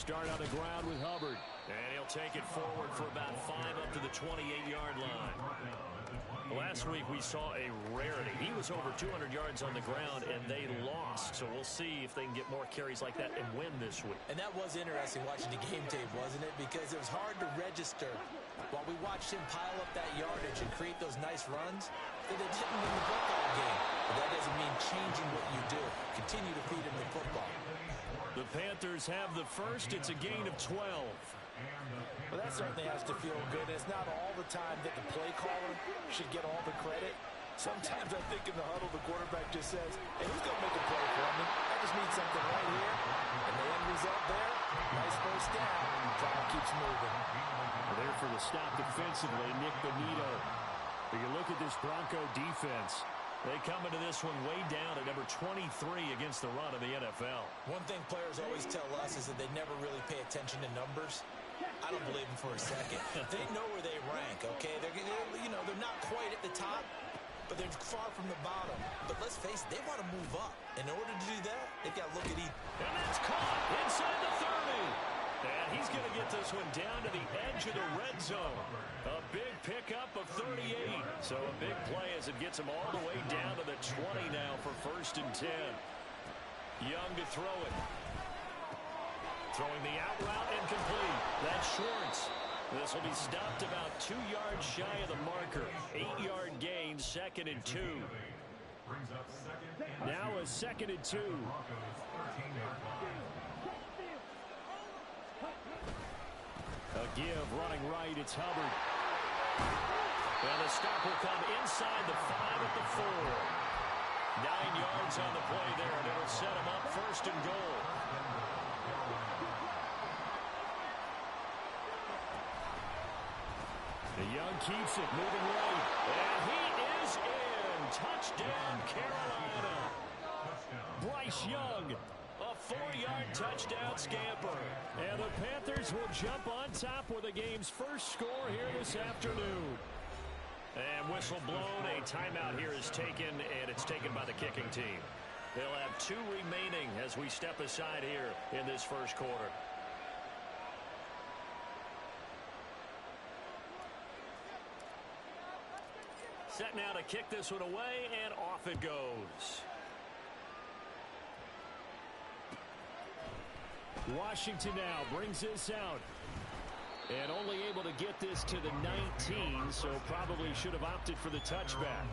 start on the ground with Hubbard. And he'll take it forward for about 5 up to the 28-yard line. Last week we saw a rarity. He was over 200 yards on the ground, and they lost. So we'll see if they can get more carries like that and win this week. And that was interesting watching the game tape, wasn't it? Because it was hard to register while we watched him pile up that yardage and create those nice runs that they didn't win the football game. But that doesn't mean changing what you do. Continue to feed him the football. The Panthers have the first. It's a gain of 12. Well, that certainly has to feel good. It's not all the time that the play caller should get all the credit. Sometimes I think in the huddle, the quarterback just says, hey, who's going to make a play for me? I just need something right here. And the end result there, nice first down. Drive keeps moving. There for the stop defensively, Nick Bonito. If you look at this Bronco defense, they come into this one way down at number 23 against the run of the NFL. One thing players always tell us is that they never really pay attention to numbers. I don't believe them for a second. They know where they rank, okay? They're not quite at the top, but they're far from the bottom. But let's face it, they want to move up. In order to do that, they've got to look at each. And that's caught inside the 30. And he's going to get this one down to the edge of the red zone. A big pickup of 38. So a big play as it gets him all the way down to the 20 now for 1st and 10. Young to throw it. Throwing the out route incomplete. That's Schwartz. This will be stopped about 2 yards shy of the marker. 8-yard gain, 2nd and 2. Now a 2nd and 2. A give running right. It's Hubbard. And the stop will come inside the 5 at the 4. 9 yards on the play there, and it'll set him up 1st and goal. The Young keeps it, moving right. And he is in. Touchdown, Carolina. Bryce Young, a 4-yard touchdown scamper. And the Panthers will jump on top with the game's first score here this afternoon. And whistle blown. A timeout here is taken, and it's taken by the kicking team. They'll have 2 remaining as we step aside here in this first quarter. Set now to kick this one away, and off it goes. Washington now brings this out. And only able to get this to the 19, so probably should have opted for the touchback.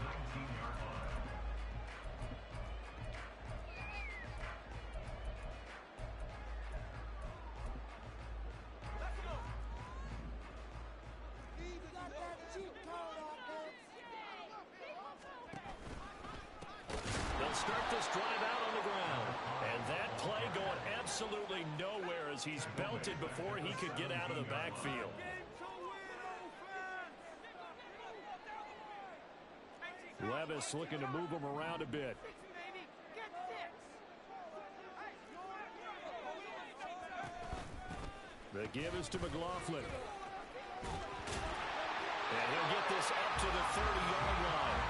They'll start this drive out on the ground. And that play going absolutely nowhere as he's belted before he could get out of the backfield. Levis looking to move him around a bit. The give is to McLaughlin. And he'll get this up to the 30-yard line.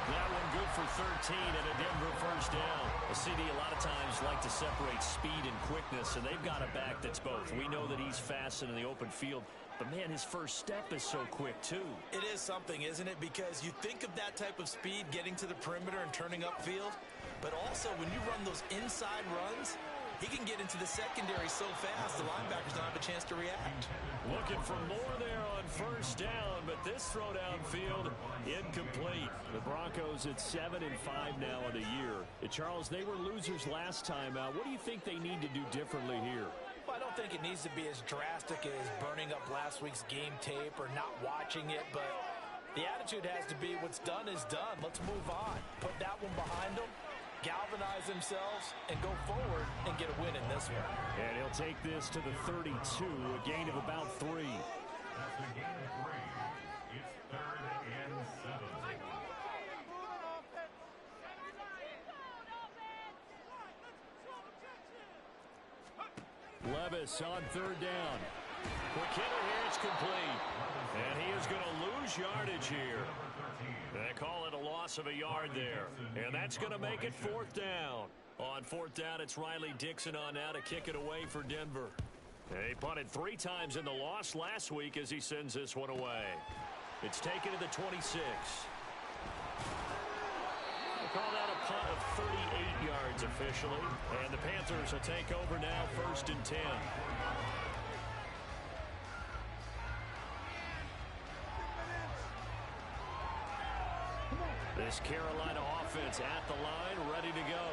That one good for 13 and a Denver first down. A CD a lot of times like to separate speed and quickness, and they've got a back that's both. We know that he's fast in the open field, but man, his first step is so quick too. It is something, isn't it? Because you think of that type of speed getting to the perimeter and turning upfield, but also when you run those inside runs, he can get into the secondary so fast the linebackers don't have a chance to react. Looking for more there on first down, but this throw downfield incomplete. The Broncos at 7-5 now in the year. Charles, they were losers last time out. What do you think they need to do differently here? Well, I don't think it needs to be as drastic as burning up last week's game tape or not watching it, but the attitude has to be what's done is done. Let's move on. Put that one behind them, galvanize themselves, and go forward and get a win in this one. And he'll take this to the 32, a gain of about 3. That's a gain of 3. It's 3rd and 7. Levis on 3rd down. Quick hitter here, it's complete. And he is going to lose yardage here. They call it a loss of a yard there. And that's going to make it 4th down. On 4th down, it's Riley Dixon on now to kick it away for Denver. He punted 3 times in the loss last week as he sends this one away. It's taken to the 26. We'll call that a punt of 38 yards officially. And the Panthers will take over now, 1st and 10. This Carolina offense at the line, ready to go.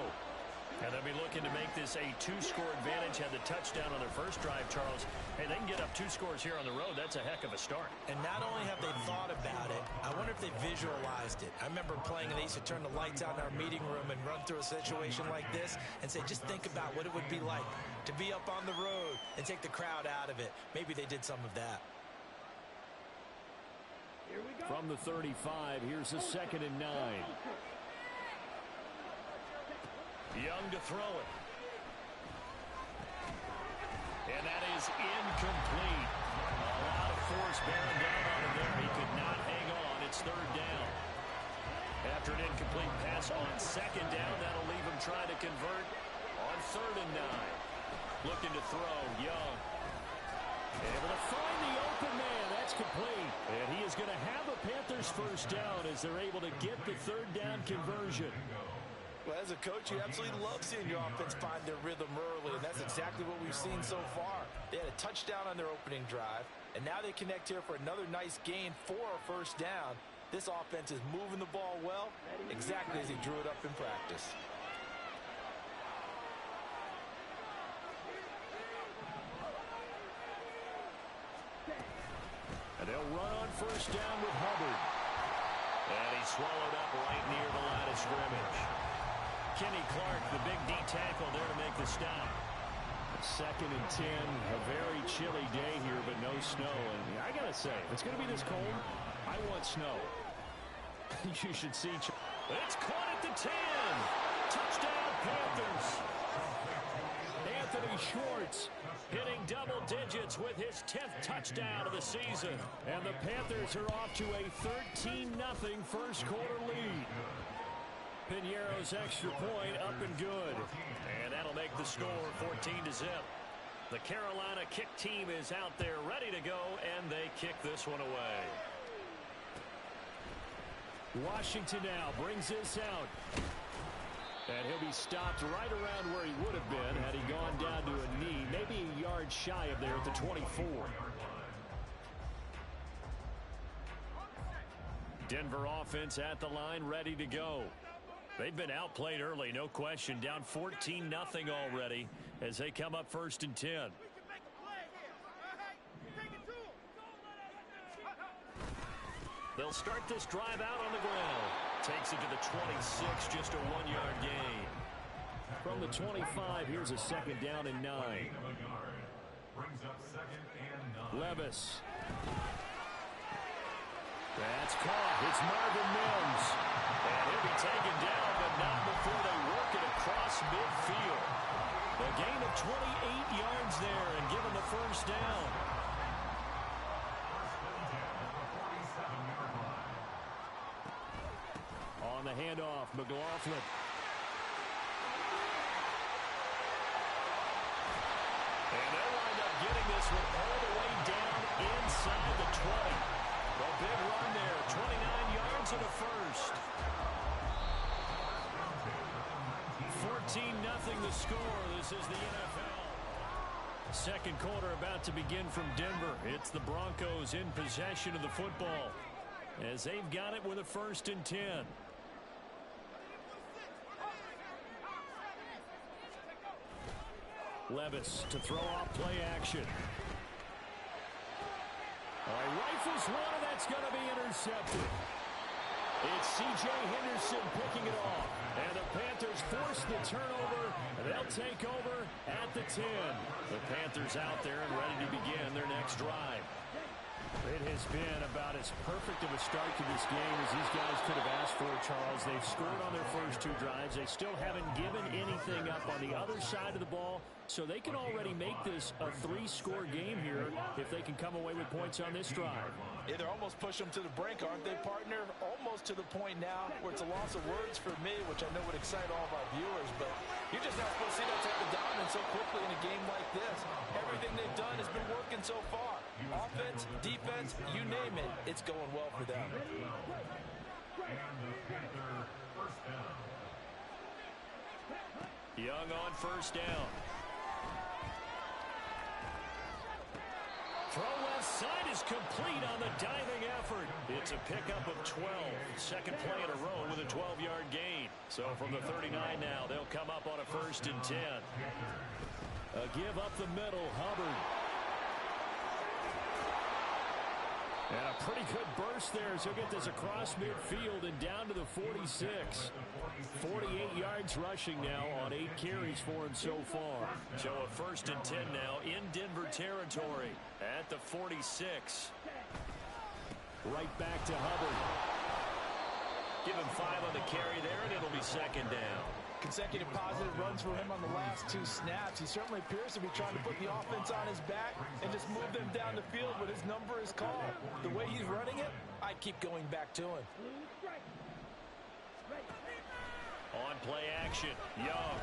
And they'll be looking to make this a 2-score advantage. Had the touchdown on their first drive, Charles. Hey, they can get up 2 scores here on the road. That's a heck of a start. And not only have they thought about it, I wonder if they visualized it. I remember playing, and they used to turn the lights out in our meeting room and run through a situation like this and say, just think about what it would be like to be up on the road and take the crowd out of it. Maybe they did some of that. Here we go. From the 35, here's a 2nd and 9. Young to throw it. And that is incomplete. A lot of force bearing down on him there. He could not hang on. It's 3rd down. After an incomplete pass on 2nd down, that'll leave him trying to convert on 3rd and 9. Looking to throw, Young. Able to find the open man. That's complete. And he is going to have a Panthers 1st down as they're able to get the 3rd down conversion. Well, as a coach, you absolutely love seeing your offense find their rhythm early, and that's exactly what we've seen so far. They had a touchdown on their opening drive, and now they connect here for another nice gain for a 1st down. This offense is moving the ball well, exactly as he drew it up in practice. And they'll run on 1st down with Hubbard. And he's swallowed up right near the line of scrimmage. Kenny Clark, the big D tackle there to make the stop. 2nd and 10, a very chilly day here, but no snow. And I got to say, if it's going to be this cold, I want snow. You should see. It's caught at the 10. Touchdown, Panthers. Anthony Schwartz hitting double digits with his 10th touchdown of the season. And the Panthers are off to a 13-0 1st quarter lead. Piñeiro's extra point up and good. And that'll make the score 14-0. The Carolina kick team is out there ready to go, and they kick this one away. Washington now brings this out. And he'll be stopped right around where he would have been had he gone down to a knee, maybe a yard shy of there at the 24. Denver offense at the line, ready to go. They've been outplayed early, no question. Down 14-0 already as they come up 1st and 10. They'll start this drive out on the ground. Takes it to the 26, just a 1-yard gain. From the 25, here's a 2nd down and 9. Levis. That's caught. It's Marvin Mims. And he'll be taken down, but not before they work it across midfield. A gain of 28 yards there and given the 1st down. On the handoff, McLaughlin. And they'll wind up getting this one all the way down inside the 20. A big run there, 29 yards and a 1st. 14-0 the score. This is the NFL. 2nd quarter about to begin from Denver. It's the Broncos in possession of the football as they've got it with a 1st and 10. Levis to throw off play action. Rifles one, and that's going to be intercepted. It's C.J. Henderson picking it off. And the Panthers force the turnover. They'll take over at the 10. The Panthers out there and ready to begin their next drive. It has has been about as perfect of a start to this game as these guys could have asked for, Charles. They've scored on their first 2 drives. They still haven't given anything up on the other side of the ball, so they can already make this a 3-score game here if they can come away with points on this drive. Yeah, they're almost pushing them to the brink, aren't they, partner? Almost to the point now where it's a loss of words for me, which I know would excite all of our viewers, but you're just not supposed to see that type of dominance so quickly in a game like this. Everything they've done has been working so far. Offense, defense, you name it, it's going well for them. Young on first down. Throw left side is complete on the diving effort. It's a pickup of 12. Second play in a row with a 12-yard gain. So from the 39 now, they'll come up on a 1st and 10. A give up the middle, Hubbard. And a pretty good burst there as he'll get this across midfield and down to the 46. 48 yards rushing now on 8 carries for him so far. So a 1st and 10 now in Denver territory at the 46. Right back to Hubbard. Give him 5 on the carry there, and it'll be 2nd down. Consecutive positive runs for him on the last 2 snaps. He certainly appears to be trying to put the offense on his back and just move them down the field when his number is called. The way he's running it, I keep going back to him. On play action, Young.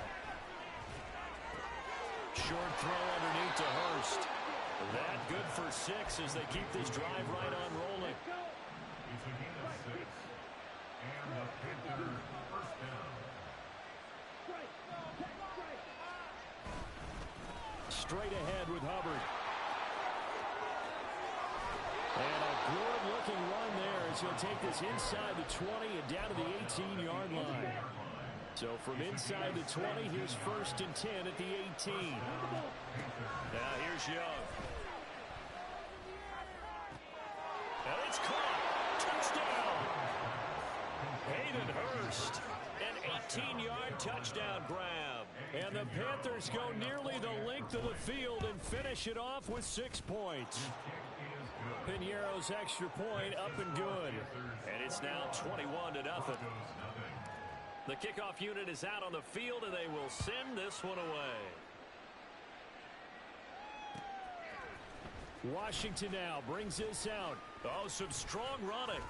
Short throw underneath to Hurst. That good for 6 as they keep this drive right on rolling. It's a gain of 6. And the Panthers first down. Straight ahead with Hubbard. And a good-looking run there as he'll take this inside the 20 and down to the 18-yard line. So from inside the 20, here's 1st and 10 at the 18. Now here's Young. And it's caught. Touchdown. Hayden Hurst. An 18-yard touchdown grab. And the Panthers go nearly the length of the field and finish it off with 6 points. Piñeiro's extra point up and good. And it's now 21-0. The kickoff unit is out on the field, and they will send this one away. Washington now brings this out. Oh, some strong running.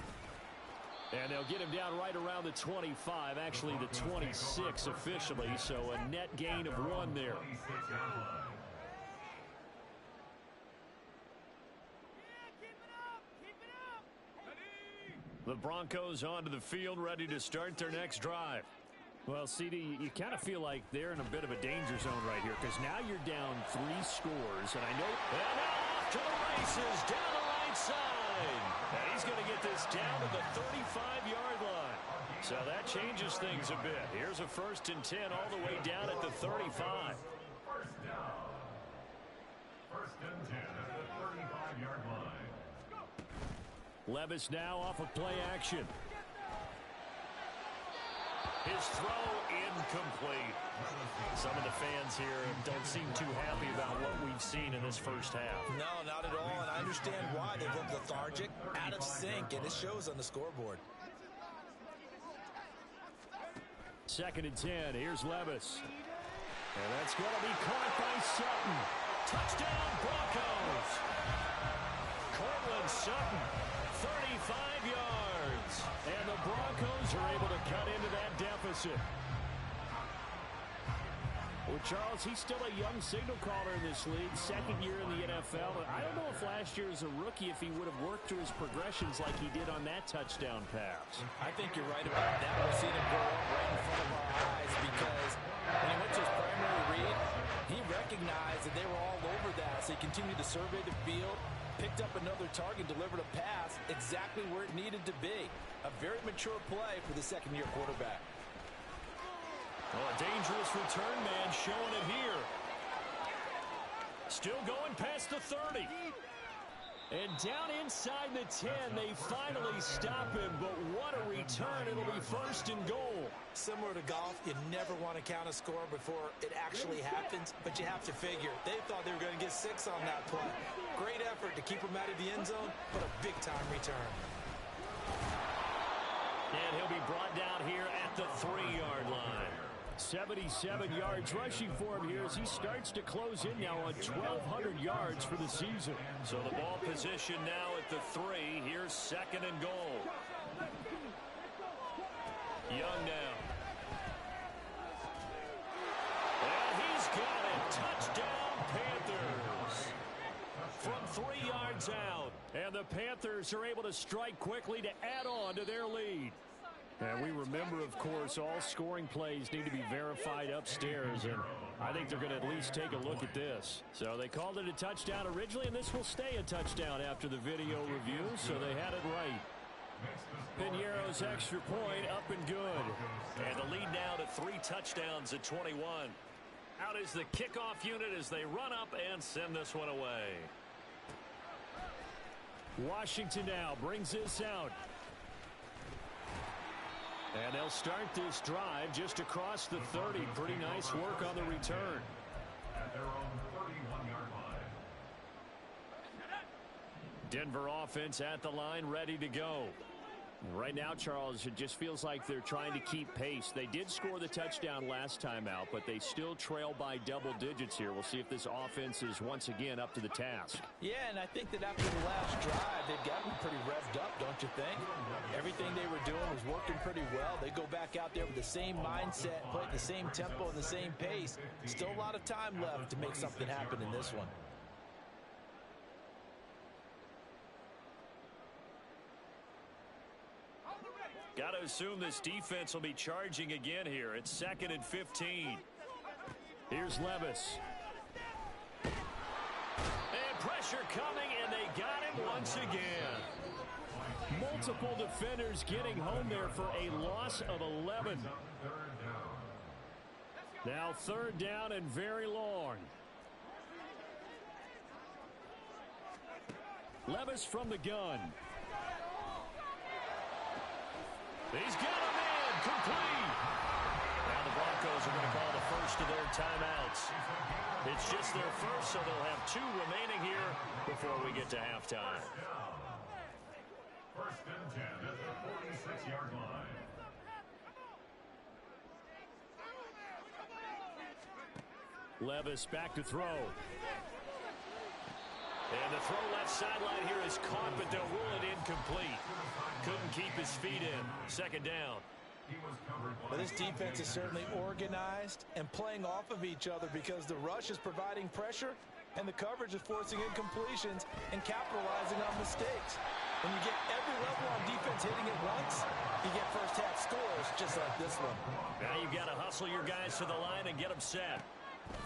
And they'll get him down right around the 25, actually the 26 officially, so a net gain of 1 there. The Broncos onto the field, ready to start their next drive. Well, CD, you kind of feel like they're in a bit of a danger zone right here, because now you're down 3 scores, and I know... And now off to the races, down the right side. And he's going to get this down to the 35-yard line. So that changes things a bit. Here's a 1st and 10 all the way down at the 35. First down. 1st and 10 at the 35-yard line. Levis now off of play action. His throw incomplete. Some of the fans here don't seem too happy about what we've seen in this first half. No, not at all, and I understand why. They've looked lethargic, out of sync, and it shows on the scoreboard. 2nd and 10. Here's Levis. And that's going to be caught by Sutton. Touchdown, Broncos. Cortland Sutton, 35 yards. And the Broncos are able to cut into that deficit. Well, Charles, he's still a young signal caller in this league, 2nd year in the NFL. I don't know if last year as a rookie, if he would have worked through his progressions like he did on that touchdown pass. I think you're right about that. We've seen him grow up right in front of our eyes because when he went to his primary read, he recognized that they were all over that. So he continued to survey the field, picked up another target, delivered a pass exactly where it needed to be. A very mature play for the 2nd-year quarterback. Well, a dangerous return man showing it here. Still going past the 30. And down inside the 10, they finally stop him. But what a return. It'll be 1st and goal. Similar to golf, you never want to count a score before it actually happens. But you have to figure, they thought they were going to get 6 on that play. Great effort to keep him out of the end zone, but a big-time return. And he'll be brought down here at the 3-yard line. 77 yards rushing for him here as he starts to close in now on 1,200 yards for the season. So the ball position now at the 3. Here's 2nd and goal. Young now. And he's got it. Touchdown, Panthers. From 3 yards out. And the Panthers are able to strike quickly to add on to their lead. And we remember, of course, all scoring plays need to be verified upstairs, and I think they're going to at least take a look at this. So they called it a touchdown originally, and this will stay a touchdown after the video review, so they had it right. Piñeiro's extra point up and good. And the lead now to 3 touchdowns at 21. Out is the kickoff unit as they run up and send this one away. Washington now brings this out. And they'll start this drive just across the 30. Pretty nice work on the return. At their own 31-yard line. Denver offense at the line, ready to go. Right now, Charles, it just feels like they're trying to keep pace. They did score the touchdown last time out, but they still trail by double digits here. We'll see if this offense is once again up to the task. Yeah, and I think that after the last drive, they've gotten pretty revved up, don't you think? Everything they were doing was working pretty well. They go back out there with the same mindset, play at the same tempo and the same pace. Still a lot of time left to make something happen in this one. Got to assume this defense will be charging again here. It's 2nd and 15. Here's Levis. And pressure coming, and they got him once again. Multiple defenders getting home there for a loss of 11. Now 3rd down and very long. Levis from the gun. He's got him in, complete. Now the Broncos are going to call the first of their timeouts. It's just their first, so they'll have 2 remaining here before we get to halftime. 1st and 10 at the 46-yard line. Levis back to throw. And the throw left sideline here is caught, but they'll rule it incomplete. Couldn't keep his feet in. 2nd down. Well, this defense is certainly organized and playing off of each other because the rush is providing pressure and the coverage is forcing incompletions and capitalizing on mistakes. When you get every level on defense hitting at once, you get first-half scores just like this one. Now you've got to hustle your guys to the line and get them set.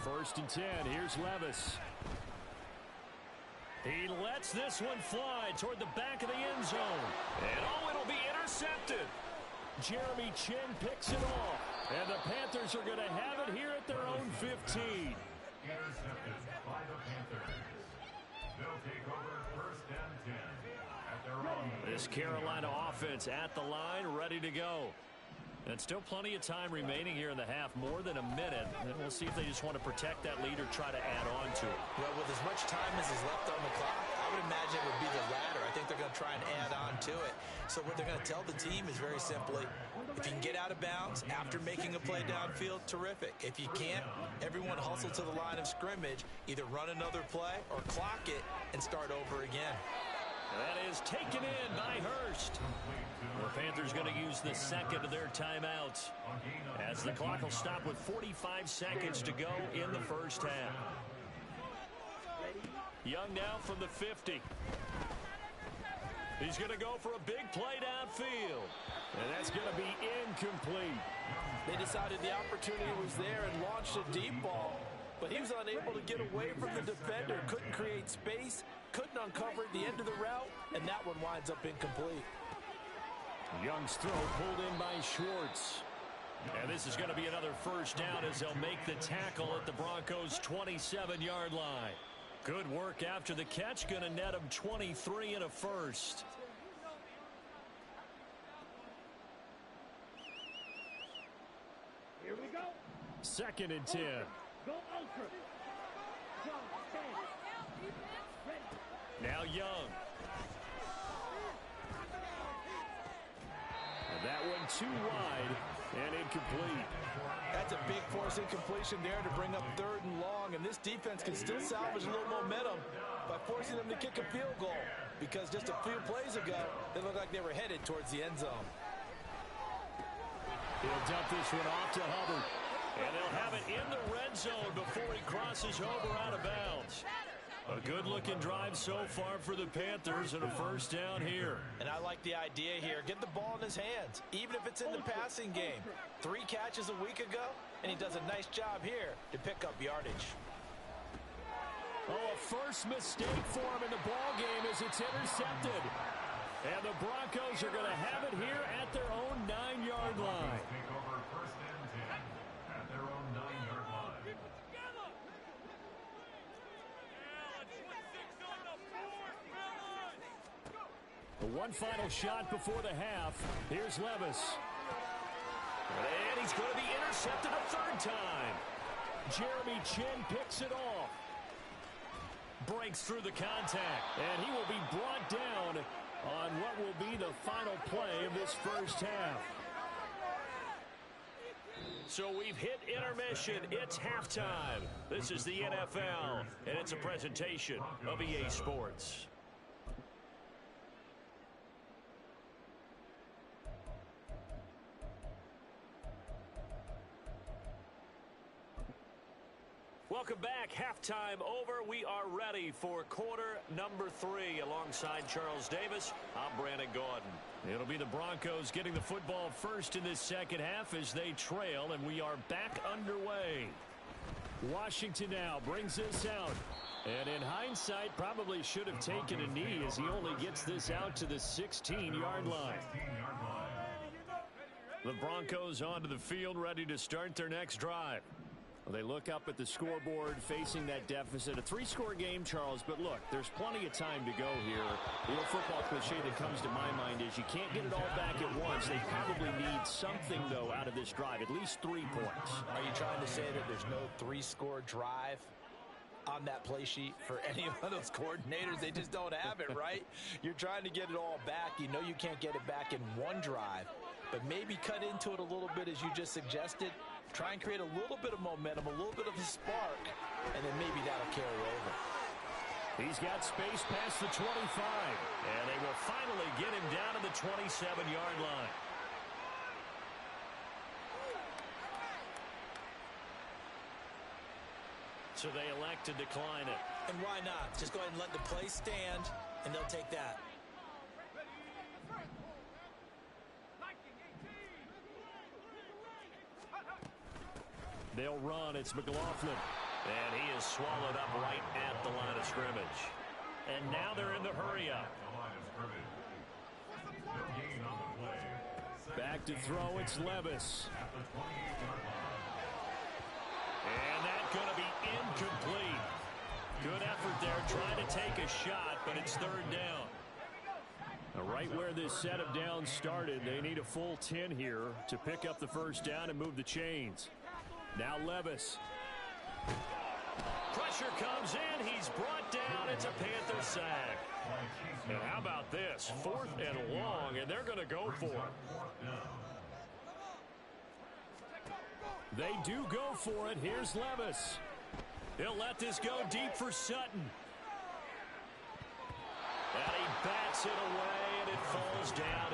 1st and 10. Here's Levis. He lets this one fly toward the back of the end zone. And it'll be intercepted. Jeremy Chinn picks it off. And the Panthers are going to have it here at their own 15. Intercepted by the Panthers. They'll take over 1st and 10 at their own. This Carolina offense at the line, ready to go. And still plenty of time remaining here in the half, more than a minute. And we'll see if they just want to protect that lead or try to add on to it. Well, with as much time as is left on the clock, I would imagine it would be the latter. I think they're going to try and add on to it. So what they're going to tell the team is very simply, if you can get out of bounds after making a play downfield, terrific. If you can't, everyone hustle to the line of scrimmage, either run another play or clock it and start over again. That is taken in by Hurst. The Panthers going to use the 2nd of their timeouts as the clock will stop with 45 seconds to go in the first half. Young now from the 50. He's going to go for a big play downfield. And that's going to be incomplete. They decided the opportunity was there and launched a deep ball, but he was unable to get away from the defender, couldn't create space, couldn't uncover at the end of the route, and that one winds up incomplete. Young's throw pulled in by Schwartz. And this is going to be another first down as they'll make the tackle at the Broncos' 27-yard line. Good work after the catch, going to net him 23 and a first. Here we go. 2nd and 10. Go ultra. John, stand. Ready. Now Young. And that one too wide and incomplete. That's a big force incompletion there to bring up 3rd and long, and this defense can still salvage a little momentum by forcing them to kick a field goal, because just a few plays ago, they looked like they were headed towards the end zone. He'll dump this one off to Hubbard, and they'll have it in the red zone before he crosses over out of bounds. A good-looking drive so far for the Panthers, and a first down here. And I like the idea here. Get the ball in his hands, even if it's in the passing game. 3 catches a week ago, and he does a nice job here to pick up yardage. Oh, a first mistake for him in the ball game as it's intercepted. And the Broncos are going to have it here at their own 9-yard line. Take over 1st and 10 at their own 9-yard line. One final shot before the half. Here's Levis. And he's going to be intercepted a 3rd time. Jeremy Chinn picks it off. Breaks through the contact. And he will be brought down on what will be the final play of this first half. So we've hit intermission. It's halftime. This is the NFL, and it's a presentation of EA Sports. Welcome back. Halftime over. We are ready for quarter number 3. Alongside Charles Davis, I'm Brandon Gaudin. It'll be the Broncos getting the football first in this second half as they trail, and we are back underway. Washington now brings this out. And in hindsight, probably should have taken a knee as he only gets this out to the 16-yard line. The Broncos onto the field, ready to start their next drive. Well, they look up at the scoreboard, facing that deficit. A 3-score game, Charles, but look, there's plenty of time to go here. The old football cliche that comes to my mind is you can't get it all back at once. They probably need something, though, out of this drive, at least 3 points. Are you trying to say that there's no 3-score drive on that play sheet for any of those coordinators? They just don't have it, right? You're trying to get it all back. You know you can't get it back in one drive, but maybe cut into it a little bit, as you just suggested. Try and create a little bit of momentum, a little bit of a spark, and then maybe that'll carry over. He's got space past the 25, and they will finally get him down to the 27-yard line. So they elect to decline it. And why not? Just go ahead and let the play stand, and they'll take that. They'll run. It's McLaughlin. And he is swallowed up right at the line of scrimmage. And now they're in the hurry-up. Back to throw. It's Levis. And that's going to be incomplete. Good effort there trying to take a shot, but it's 3rd down. Now, right where this set of downs started, they need a full 10 here to pick up the first down and move the chains. Now Levis. Pressure comes in. He's brought down. It's a Panther sack. And how about this? 4th and long, and they're going to go for it. They do go for it. Here's Levis. He'll let this go deep for Sutton. And he bats it away, and it falls down